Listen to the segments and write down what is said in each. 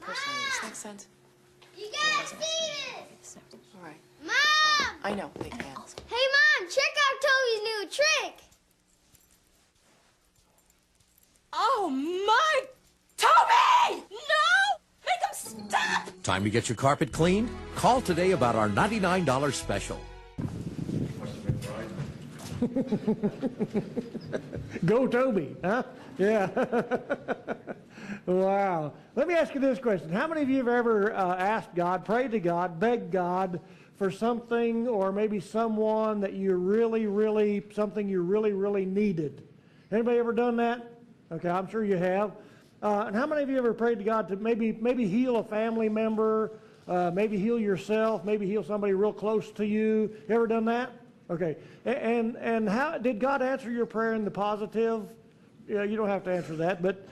personally. Does that make sense? You gotta see this! All right. Mom! I know, they can. Hey, Mom, check out Toby's new trick! Oh, my... Toby! No! Make him stop! Time to get your carpet cleaned? Call today about our $99 special. Go Toby, huh? Yeah. Wow. Let me ask you this question. How many of you have ever asked God, prayed to God, begged God for something or maybe someone that you something you really needed? Anybody ever done that? Okay, I'm sure you have. And how many of you ever prayed to God to maybe heal a family member, maybe heal yourself, maybe heal somebody real close to you? You ever done that? Okay. And how did God answer your prayer in the positive? Yeah, you don't have to answer that, but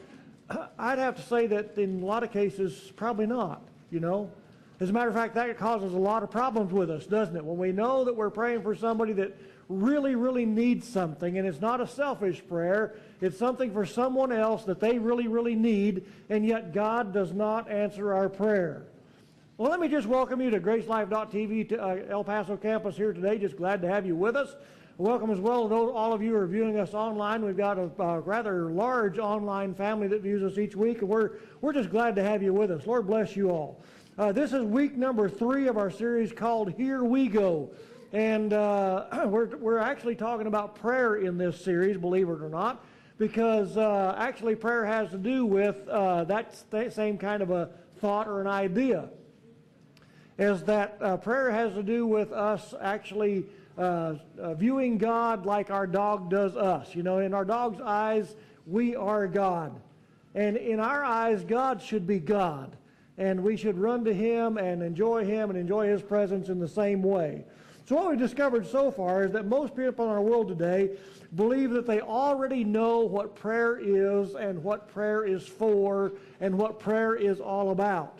I'd have to say that in a lot of cases, probably not, you know. As a matter of fact, that causes a lot of problems with us, doesn't it? When we know that we're praying for somebody that really needs something, and it's not a selfish prayer, it's something for someone else that they really need, and yet God does not answer our prayer. Well, let me just welcome you to GraceLife.tv to El Paso campus here today. Just glad to have you with us. Welcome as well to all of you who are viewing us online. We've got a rather large online family that views us each week, and we're just glad to have you with us. Lord bless you all. This is week number 3 of our series called Here We Go. And we're actually talking about prayer in this series, believe it or not, because actually prayer has to do with that same kind of a thought or an idea. Is that prayer has to do with us actually viewing God like our dog does us. You know, in our dog's eyes, we are God. And in our eyes, God should be God. And we should run to Him and enjoy His presence in the same way. So what we've discovered so far is that most people in our world today believe that they already know what prayer is and what prayer is for and what prayer is all about.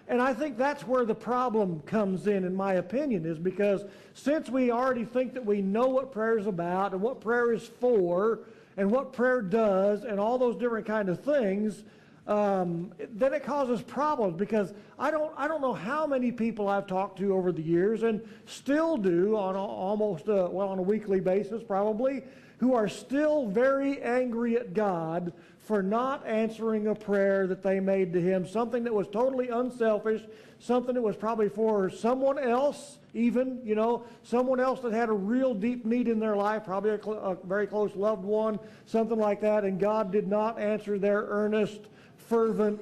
And I think that's where the problem comes in my opinion, is because since we already think that we know what prayer is about and what prayer is for and what prayer does and all those different kind of things, then it causes problems, because I don't know how many people I've talked to over the years, and still do on on a weekly basis probably, who are still very angry at God for not answering a prayer that they made to Him, something that was totally unselfish, something that was probably for someone else even, you know, someone else that had a real deep need in their life, probably a very close loved one, something like that, and God did not answer their earnest, fervent,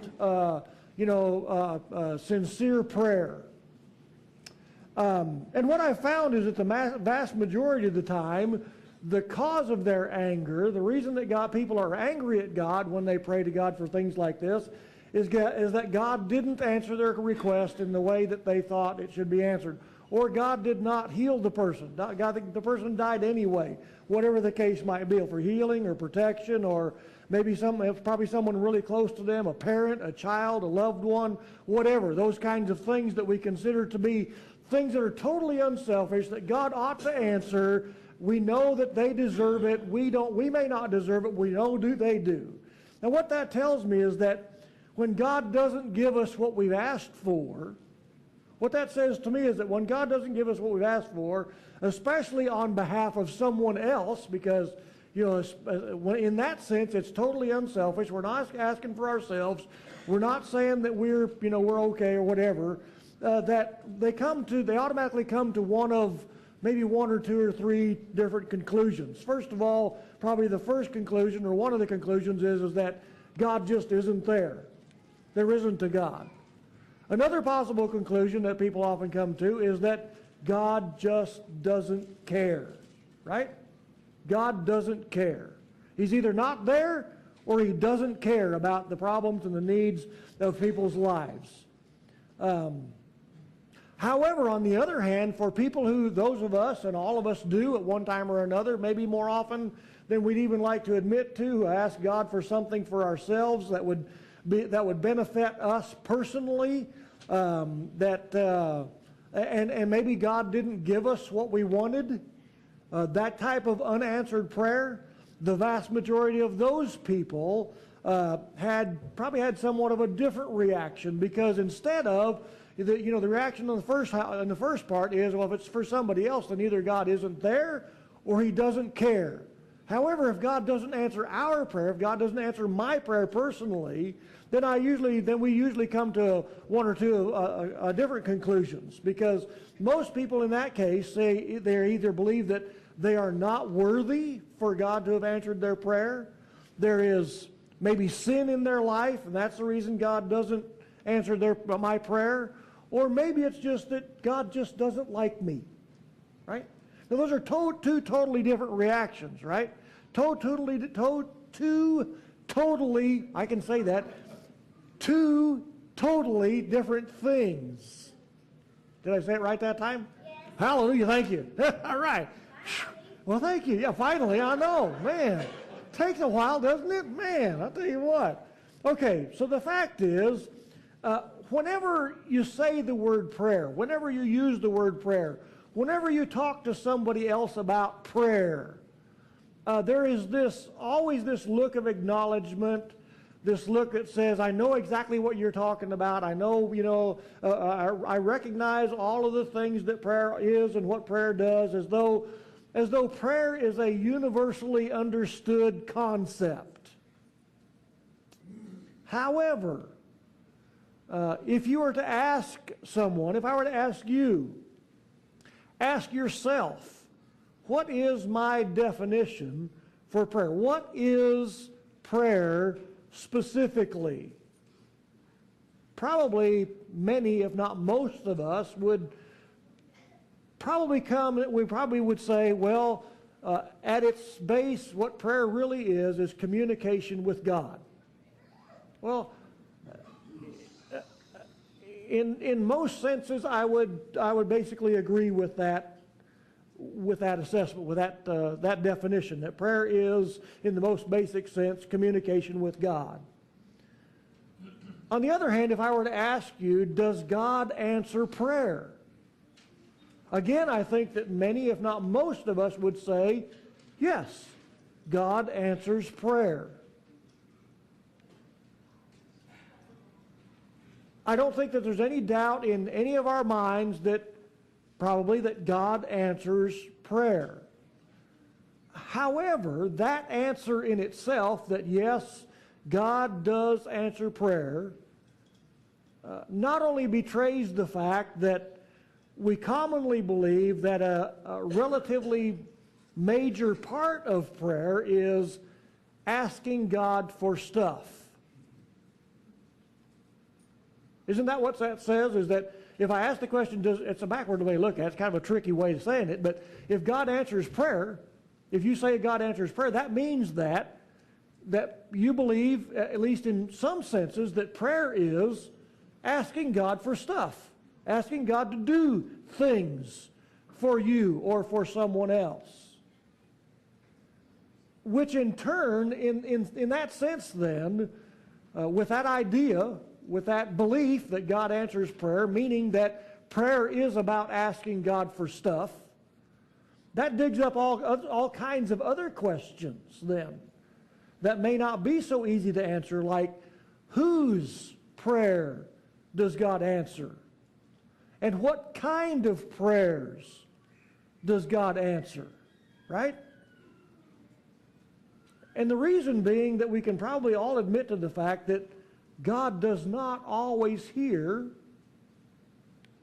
sincere prayer. And what I found is that the vast majority of the time, the cause of their anger, the reason that people are angry at God when they pray to God for things like this, is that God didn't answer their request in the way that they thought it should be answered. Or God did not heal the person. The person died anyway, whatever the case might be, for healing or protection, or maybe probably someone really close to them, a parent, a child, a loved one, whatever. Those kinds of things that we consider to be things that are totally unselfish, that God ought to answer. We know that they deserve it. We may not deserve it. We know they do. Now what that tells me is that when God doesn't give us what we've asked for, what that says to me is that when God doesn't give us what we've asked for, especially on behalf of someone else, because, you know, in that sense, it's totally unselfish. We're not asking for ourselves. We're not saying that we're okay or whatever. That they automatically come to maybe one or two or three different conclusions. First of all, probably the first conclusion, or one of the conclusions, is that God just isn't there. There isn't a God. Another possible conclusion that people often come to is that God just doesn't care, right? God doesn't care. He's either not there or He doesn't care about the problems and the needs of people's lives. However, on the other hand, for people those of us, and all of us do at one time or another, maybe more often than we'd even like to admit to, who ask God for something for ourselves that would benefit us personally, and maybe God didn't give us what we wanted, that type of unanswered prayer, the vast majority of those people probably had somewhat of a different reaction, because instead of the reaction in the first part is, well, if it's for somebody else, then either God isn't there or he doesn't care. However, if God doesn't answer our prayer, if God doesn't answer my prayer personally, then we usually come to one or two different conclusions, because most people in that case say they either believe that they are not worthy for God to have answered their prayer. There is maybe sin in their life, and that's the reason God doesn't answer my prayer. Or maybe it's just that God just doesn't like me, right? Now, those are two totally different reactions, right? I can say that, two totally different things. Did I say it right that time? Yes. Hallelujah, thank you. All right. Well, thank you. Yeah, finally, I know. Man, takes a while, doesn't it? Man, I'll tell you what. Okay, so the fact is, whenever you say the word prayer, whenever you use the word prayer, whenever you talk to somebody else about prayer, there is always this look of acknowledgement, this look that says, I know exactly what you're talking about. I know, I recognize all of the things that prayer is and what prayer does, as though prayer is a universally understood concept. However, if you were to ask someone, if I were to ask you, ask yourself, what is my definition for prayer? What is prayer specifically? Probably many, if not most of us, would probably would say, well, at its base, what prayer really is communication with God. Well, in most senses, I would basically agree with that assessment, with that definition, that prayer is, in the most basic sense, communication with God. On the other hand, if I were to ask you, does God answer prayer? Again, I think that many, if not most of us, would say, yes, God answers prayer. I don't think that there's any doubt in any of our minds that God answers prayer. However, that answer in itself, that yes, God does answer prayer, not only betrays the fact that we commonly believe that a relatively major part of prayer is asking God for stuff. Isn't that what that says? Is that if I ask the question, it's a backward way to look at it. It's kind of a tricky way of saying it, but if God answers prayer, if you say God answers prayer, that means that you believe, at least in some senses, that prayer is asking God for stuff, asking God to do things for you or for someone else. Which in turn, in that sense then, with that idea, with that belief that God answers prayer, meaning that prayer is about asking God for stuff, that digs up all kinds of other questions then that may not be so easy to answer, like whose prayer does God answer? And what kind of prayers does God answer? Right? And the reason being that we can probably all admit to the fact that God does not always hear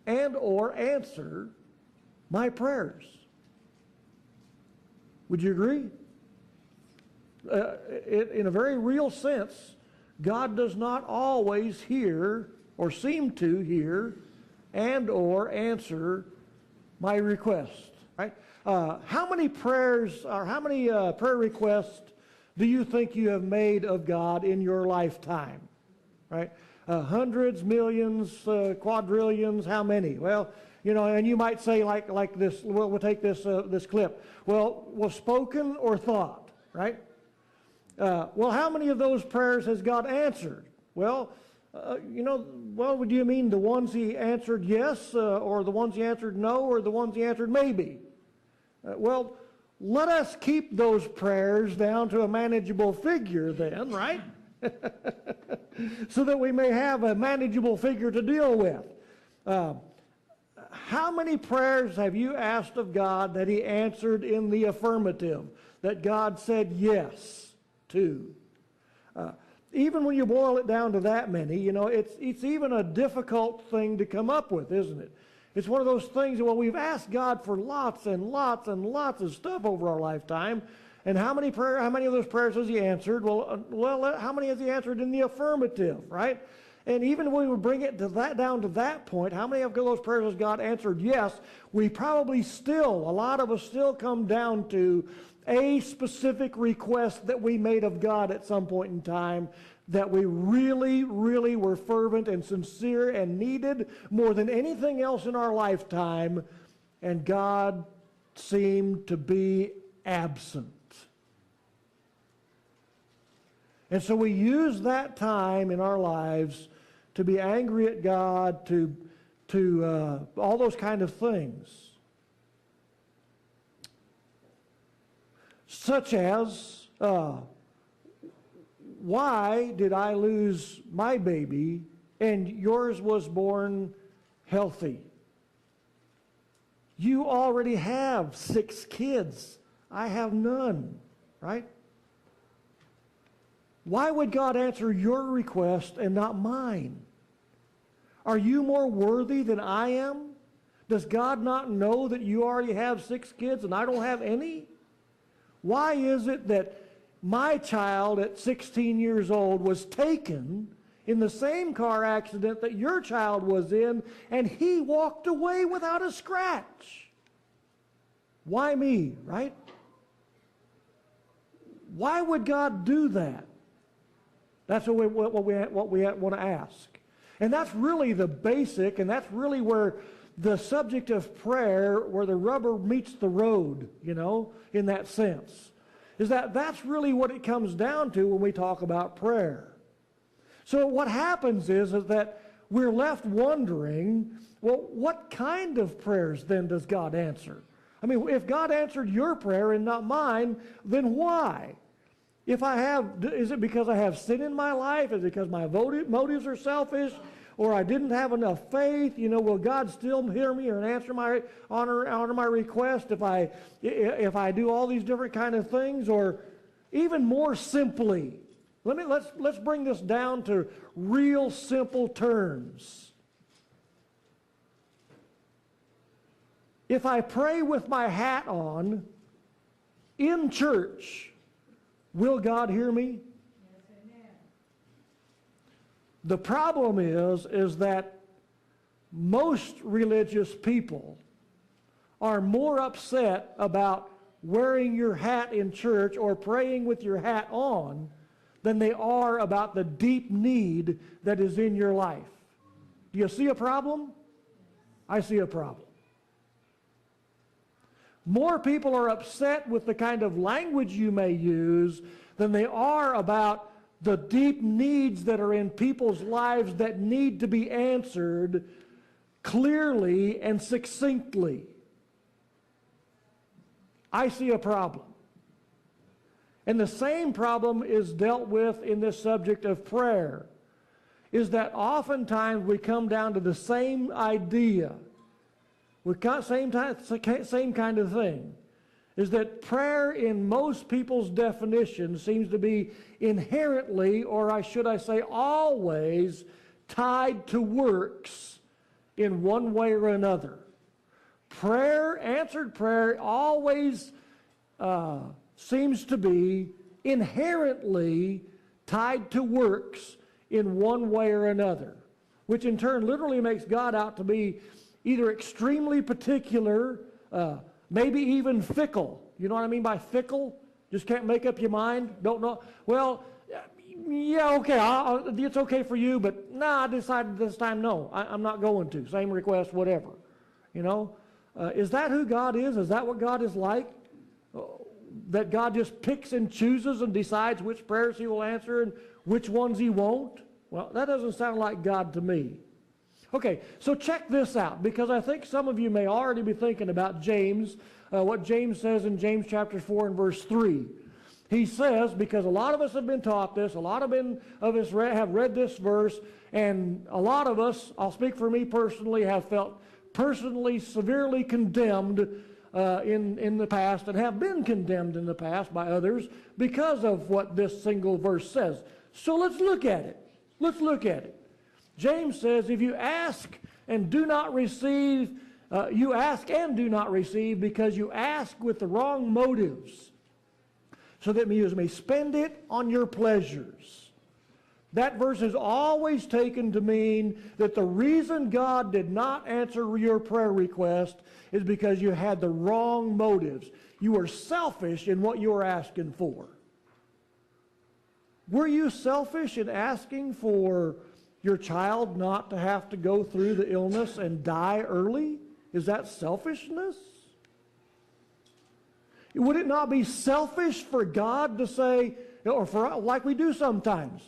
and or answer my prayers. Would you agree? In a very real sense, God does not always hear or seem to hear and or answer my request. Right? How many prayers or how many prayer requests do you think you have made of God in your lifetime? Right? Hundreds, millions, quadrillions, how many? Well, and you might say like this, we'll take this clip. Well, spoken or thought, right? Well, how many of those prayers has God answered? Well, do you mean the ones he answered yes, or the ones he answered no, or the ones he answered maybe? Well, let us keep those prayers down to a manageable figure then, right? So that we may have a manageable figure to deal with. How many prayers have you asked of God that he answered in the affirmative, that God said yes to? Even when you boil it down to that many, you know, it's even a difficult thing to come up with, isn't it? It's one of those things that, well, we've asked God for lots and lots and lots of stuff over our lifetime, and how many of those prayers has he answered? Well, how many has he answered in the affirmative, right? And even when we would bring it to that, down to that point, how many of those prayers has God answered yes? We probably still, a lot of us still come down to a specific request that we made of God at some point in time that we really, really were fervent and sincere and needed more than anything else in our lifetime, and God seemed to be absent. And so we use that time in our lives to be angry at God, to all those kind of things. Such as, why did I lose my baby and yours was born healthy? You already have 6 kids. I have none, right? Why would God answer your request and not mine? Are you more worthy than I am? Does God not know that you already have 6 kids and I don't have any? Why is it that my child at 16 years old was taken in the same car accident that your child was in, and he walked away without a scratch? Why me, right? Why would God do that? That's what we want to ask. And that's really the basic, and that's really where the subject of prayer, where the rubber meets the road, you know, in that sense, is that that's really what it comes down to when we talk about prayer. So what happens is that we're left wondering, well, what kind of prayers then does God answer? I mean, if God answered your prayer and not mine, then why? Is it because I have sin in my life? Is it because my motives are selfish? Or I didn't have enough faith? You know, will God still hear me or answer my honor my request if I do all these different kind of things? Or even more simply, let's bring this down to real simple terms. If I pray with my hat on in church, will God hear me? Yes, amen. The problem is that most religious people are more upset about wearing your hat in church or praying with your hat on than they are about the deep need that is in your life. Do you see a problem? I see a problem. More people are upset with the kind of language you may use than they are about the deep needs that are in people's lives that need to be answered clearly and succinctly. I see a problem. And the same problem is dealt with in this subject of prayer, is that oftentimes we come down to the same idea. Same kind of thing, is that prayer in most people's definition seems to be inherently, or should I say always, tied to works in one way or another. Answered prayer always seems to be inherently tied to works in one way or another, which in turn literally makes God out to be either extremely particular, maybe even fickle. You know what I mean by fickle? Just can't make up your mind? Don't know? Well, yeah, okay, it's okay for you, but I decided this time, no, I'm not going to. Same request, whatever. You know? Is that who God is? Is that what God is like? That God just picks and chooses and decides which prayers he will answer and which ones he won't? Well, that doesn't sound like God to me. Okay, so check this out, because I think some of you may already be thinking about James what James says in James chapter 4 and verse 3. He says, because a lot of us have been taught this, a lot of us have read this verse, and a lot of us, I'll speak for me personally, have felt personally severely condemned in the past, and have been condemned in the past by others because of what this single verse says. So let's look at it. Let's look at it. James says, if you ask and do not receive, you ask and do not receive because you ask with the wrong motives, so that you may spend it on your pleasures. That verse is always taken to mean that the reason God did not answer your prayer request is because you had the wrong motives. You were selfish in what you were asking for. Were you selfish in asking for your child not to have to go through the illness and die early? Is that selfishness? Would it not be selfish for God to say, or for like we do sometimes,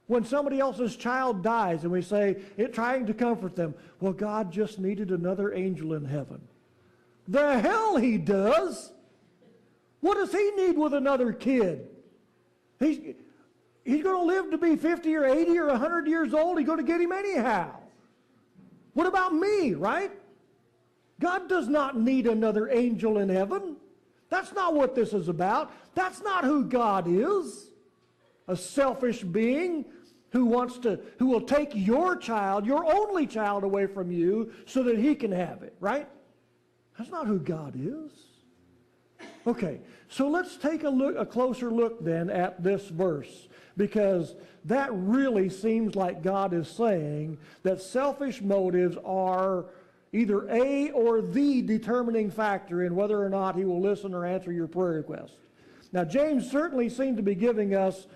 when somebody else's child dies and we say, trying to comfort them, well, God just needed another angel in heaven. The hell he does! What does he need with another kid? He's going to live to be 50 or 80 or 100 years old. He's going to get him anyhow. What about me, right? God does not need another angel in heaven. That's not what this is about. That's not who God is. A selfish being who will take your child, your only child, away from you so that he can have it, right? That's not who God is. Okay, so let's take a closer look then at this verse, because that really seems like God is saying that selfish motives are either a or the determining factor in whether or not he will listen or answer your prayer request. Now, James certainly seemed to be giving us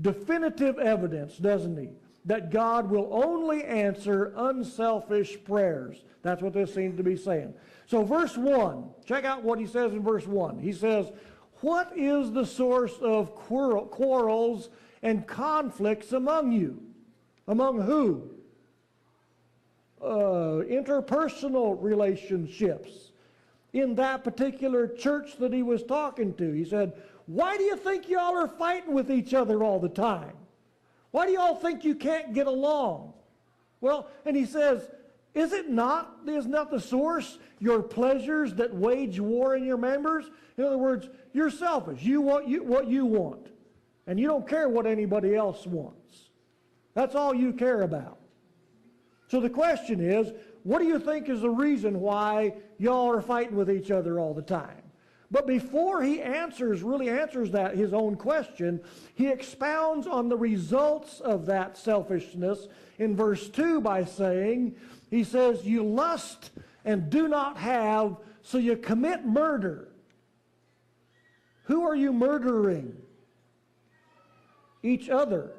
definitive evidence, doesn't he, that God will only answer unselfish prayers. That's what this seems to be saying. So verse 1, check out what he says in verse 1. He says, what is the source of quarrels and conflicts among you? Among who? Interpersonal relationships. In that particular church that he was talking to, he said, why do you think y'all are fighting with each other all the time? Why do y'all think you can't get along? Well, and he says, is not the source your pleasures that wage war in your members? In other words, you're selfish. You want what you want. And you don't care what anybody else wants. That's all you care about. So the question is, what do you think is the reason why y'all are fighting with each other all the time? But before he really answers that, his own question, he expounds on the results of that selfishness in verse 2 by saying, he says, you lust and do not have, so you commit murder. Who are you murdering? Each other.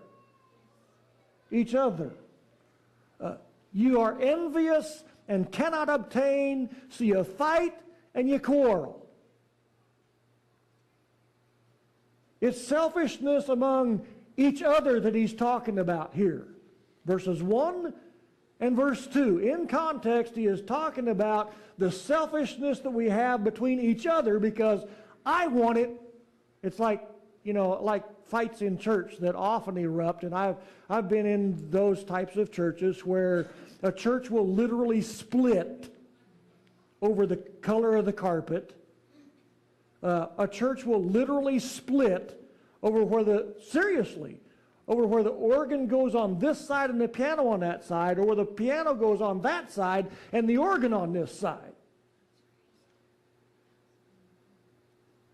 Each other. You are envious and cannot obtain, so you fight and you quarrel. It's selfishness among each other that he's talking about here. Verses 1 and verse 2. In context, he is talking about the selfishness that we have between each other because I want it. It's like, like fights in church that often erupt, and I've been in those types of churches where a church will literally split over the color of the carpet. A church will literally split over where the organ goes on this side and the piano on that side, or where the piano goes on that side and the organ on this side.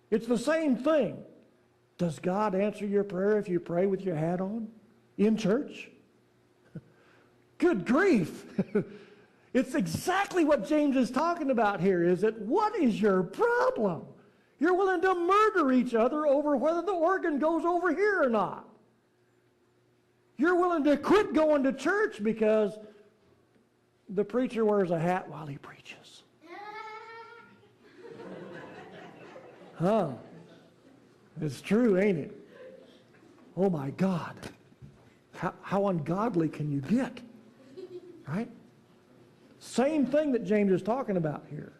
It's the same thing. Does God answer your prayer if you pray with your hat on in church? Good grief. It's exactly what James is talking about here, is that what is your problem? You're willing to murder each other over whether the organ goes over here or not. You're willing to quit going to church because the preacher wears a hat while he preaches. Huh. It's true, ain't it? Oh my God. How ungodly can you get? Right? Same thing that James is talking about here.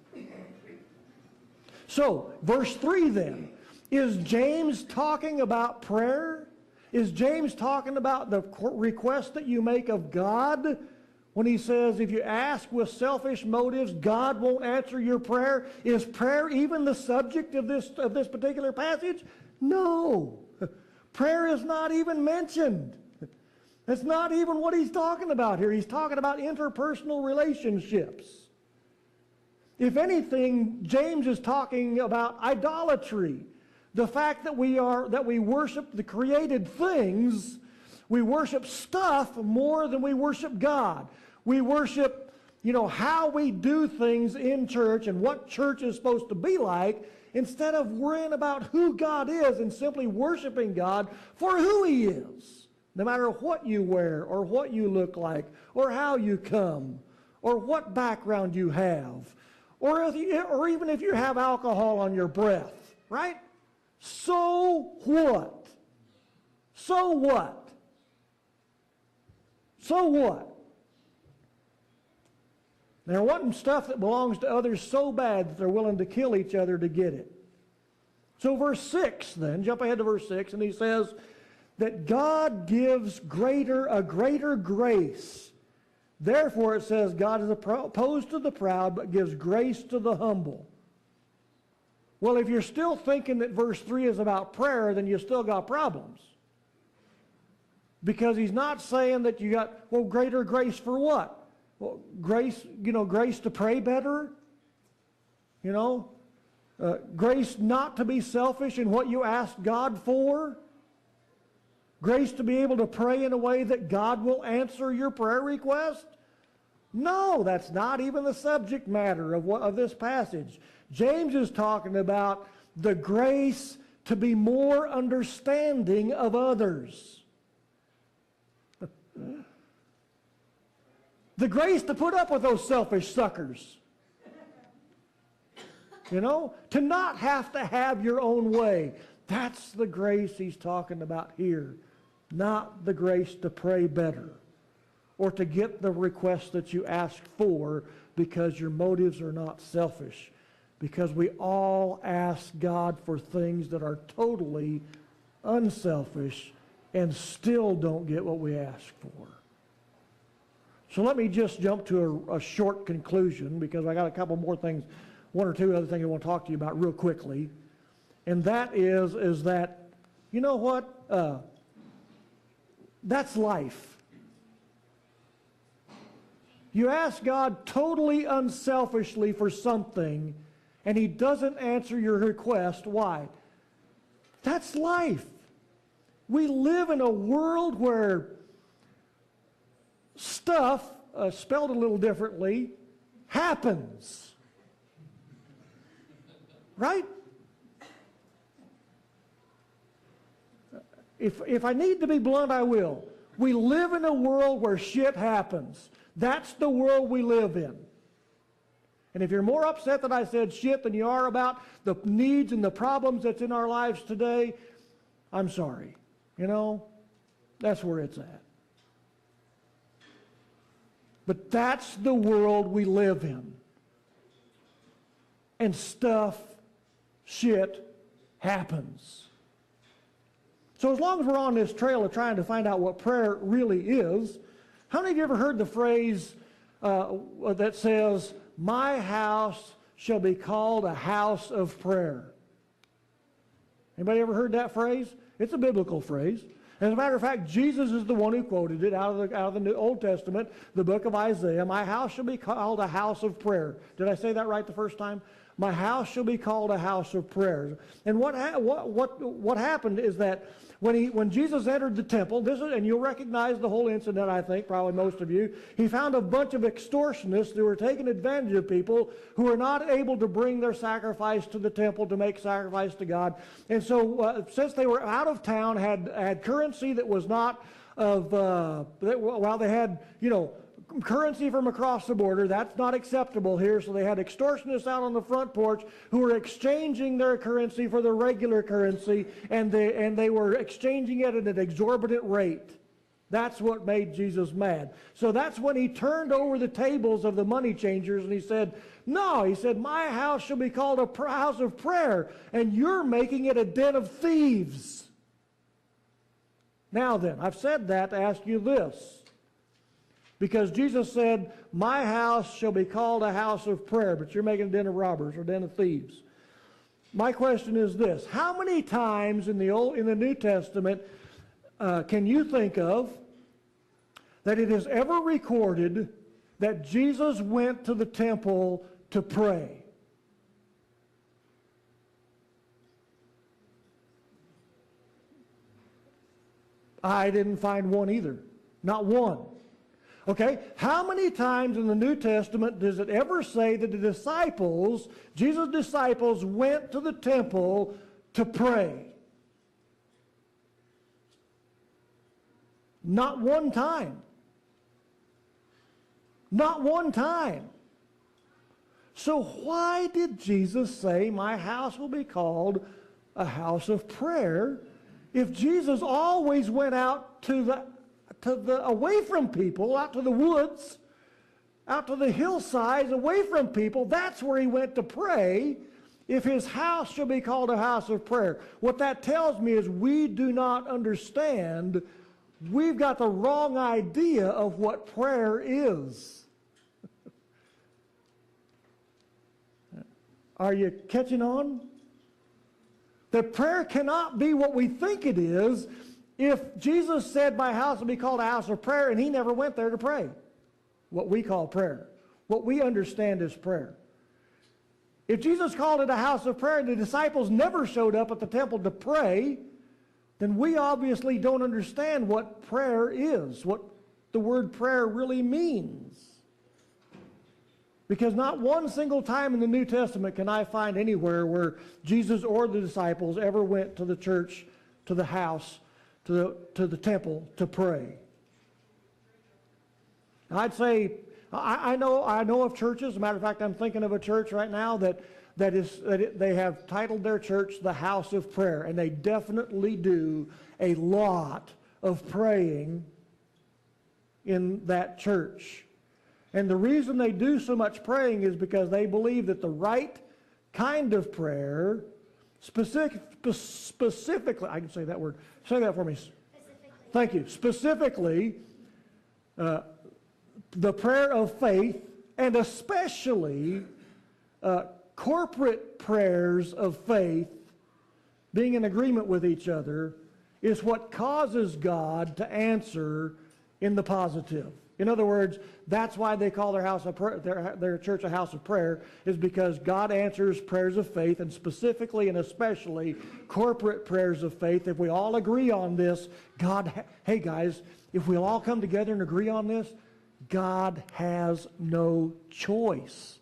So, verse 3 then, is James talking about prayer? Is James talking about the request that you make of God? When he says, if you ask with selfish motives, God won't answer your prayer. Is prayer even the subject of this particular passage? No. Prayer is not even mentioned. That's not even what he's talking about here. He's talking about interpersonal relationships. If anything, James is talking about idolatry. The fact that we worship the created things, we worship stuff more than we worship God. We worship, how we do things in church and what church is supposed to be like, instead of worrying about who God is and simply worshiping God for who he is. No matter what you wear or what you look like or how you come or what background you have or even if you have alcohol on your breath, right? So what? So what? So what? They're wanting stuff that belongs to others so bad that they're willing to kill each other to get it. So verse 6 then, jump ahead to verse 6, and he says that God gives a greater grace. Therefore it says God is opposed to the proud but gives grace to the humble. Well, if you're still thinking that verse 3 is about prayer, then you still got problems. Because he's not saying that you got, greater grace for what? Well, grace to pray better, grace not to be selfish in what you ask God for, grace to be able to pray in a way that God will answer your prayer request. No, that's not even the subject matter of this passage. James is talking about the grace to be more understanding of others. The grace to put up with those selfish suckers. To not have to have your own way. That's the grace he's talking about here. Not the grace to pray better or to get the request that you ask for because your motives are not selfish. Because we all ask God for things that are totally unselfish and still don't get what we ask for. So let me just jump to a short conclusion, because I got a couple more things, one or two other things I want to talk to you about real quickly. And that is that, you know what? That's life. You ask God totally unselfishly for something, and he doesn't answer your request. Why? That's life. We live in a world where stuff, spelled a little differently, happens. Right? If I need to be blunt, I will. We live in a world where shit happens. That's the world we live in. And if you're more upset that I said shit than you are about the needs and the problems that's in our lives today, I'm sorry. That's where it's at. But that's the world we live in. And shit happens. So as long as we're on this trail of trying to find out what prayer really is, how many of you ever heard the phrase that says, "My house shall be called a house of prayer"? Anybody ever heard that phrase? It's a biblical phrase. As a matter of fact, Jesus is the one who quoted it out of the New Old Testament, the book of Isaiah. "My house shall be called a house of prayer." Did I say that right the first time? My house shall be called a house of prayer. And what happened is that when Jesus entered the temple, and you'll recognize the whole incident, I think, probably most of you, he found a bunch of extortionists who were taking advantage of people who were not able to bring their sacrifice to the temple to make sacrifice to God. And so since they were out of town, had currency that was not of, they had, currency from across the border. That's not acceptable here. So they had extortionists out on the front porch who were exchanging their currency for the regular currency, and they were exchanging it at an exorbitant rate. That's what made Jesus mad. So that's when he turned over the tables of the money changers and he said, no, he said, my house shall be called a house of prayer, and you're making it a den of thieves. Now then, I've said that to ask you this. Because Jesus said, my house shall be called a house of prayer, but you're making a den of robbers or a den of thieves. My question is this. How many times in the New Testament can you think of that it is ever recorded that Jesus went to the temple to pray? I didn't find one either. Not one. Okay, how many times in the New Testament does it ever say that the disciples, Jesus' disciples, went to the temple to pray? Not one time. Not one time. So why did Jesus say, my house will be called a house of prayer, if Jesus always went out away from people, out to the woods, out to the hillsides, away from people? That's where he went to pray. If his house shall be called a house of prayer. What that tells me is we do not understand. We've got the wrong idea of what prayer is. Are you catching on? That prayer cannot be what we think it is if Jesus said my house will be called a house of prayer and he never went there to pray. What we call prayer. What we understand as prayer. If Jesus called it a house of prayer and the disciples never showed up at the temple to pray, then we obviously don't understand what prayer is, what the word prayer really means. Because not one single time in the New Testament can I find anywhere where Jesus or the disciples ever went to the church, to the house, to the temple to pray. I'd say, I know of churches. As a matter of fact, I'm thinking of a church right now that they have titled their church the House of Prayer, and they definitely do a lot of praying in that church. And the reason they do so much praying is because they believe that the right kind of prayer, specifically, I can say that word. Say that for me. Thank you. Specifically, the prayer of faith, and especially corporate prayers of faith, being in agreement with each other, is what causes God to answer in the positive. In other words, that's why they call their house of prayer, their church a house of prayer, is because God answers prayers of faith, and specifically and especially corporate prayers of faith. If we all agree on this, hey guys, if we'll all come together and agree on this, God has no choice.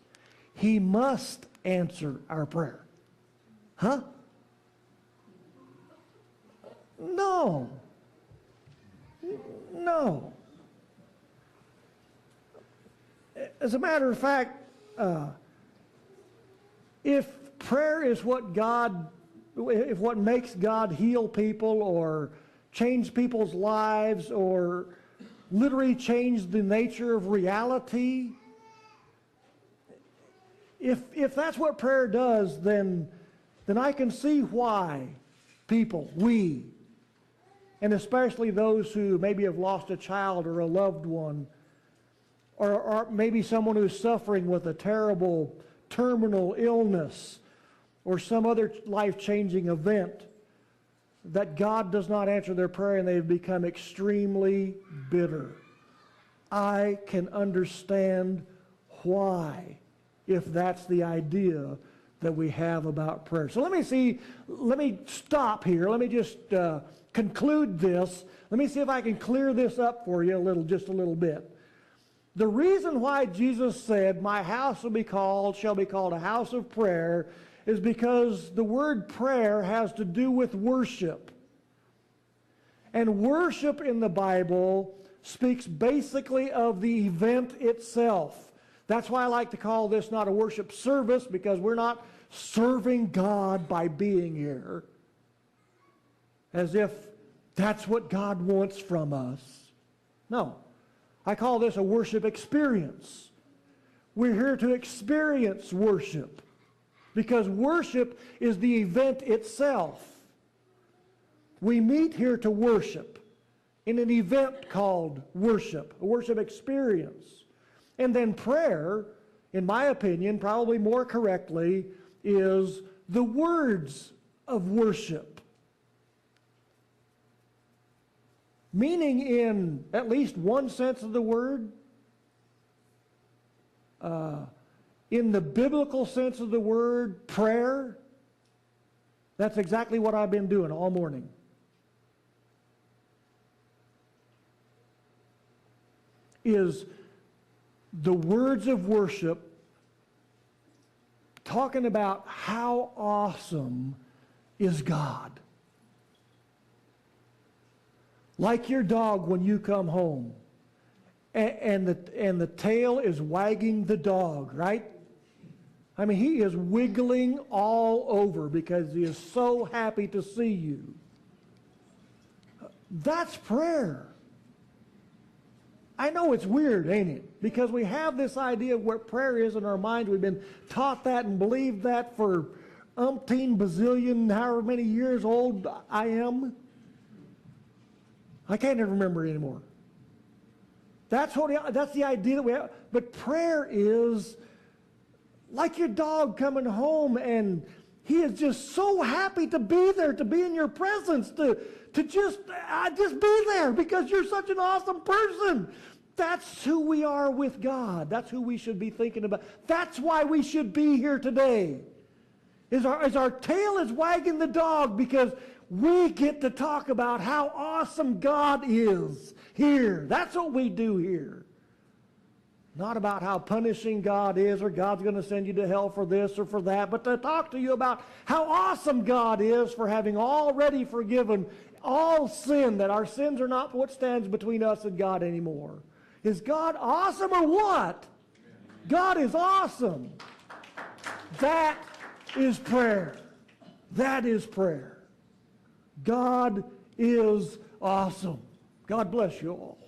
He must answer our prayer. Huh? No. No. As a matter of fact, if prayer is if what makes God heal people or change people's lives or literally change the nature of reality, if that's what prayer does, then I can see why people, and especially those who maybe have lost a child or a loved one, or maybe someone who's suffering with a terrible terminal illness or some other life-changing event, that God does not answer their prayer and they've become extremely bitter. I can understand why, if that's the idea that we have about prayer. So let me stop here. Let me just conclude this. Let me see if I can clear this up for you just a little bit. The reason why Jesus said, my house shall be called a house of prayer, is because the word prayer has to do with worship. And worship in the Bible speaks basically of the event itself. That's why I like to call this not a worship service, because we're not serving God by being here, as if that's what God wants from us. No. I call this a worship experience. We're here to experience worship because worship is the event itself. We meet here to worship in an event called worship, a worship experience. And then prayer, in my opinion, probably more correctly, is the words of worship. Meaning in at least one sense of the word, in the biblical sense of the word, prayer, that's exactly what I've been doing all morning. Is the words of worship talking about how awesome is God. Like your dog when you come home and the tail is wagging the dog, right? I mean, he is wiggling all over because he is so happy to see you. That's prayer. I know it's weird, ain't it? Because we have this idea of what prayer is in our mind. We've been taught that and believed that for umpteen bazillion, however many years old I am. I can't even remember anymore. That's the idea that we have. But prayer is like your dog coming home and he is just so happy to be there, to be in your presence, to just be there because you're such an awesome person. That's who we are with God. That's who we should be thinking about. That's why we should be here today. Our tail is wagging the dog because we get to talk about how awesome God is here. That's what we do here. Not about how punishing God is or God's going to send you to hell for this or for that, but to talk to you about how awesome God is for having already forgiven all sin, that our sins are not what stands between us and God anymore. Is God awesome or what? God is awesome. That is prayer. That is prayer. God is awesome. God bless you all.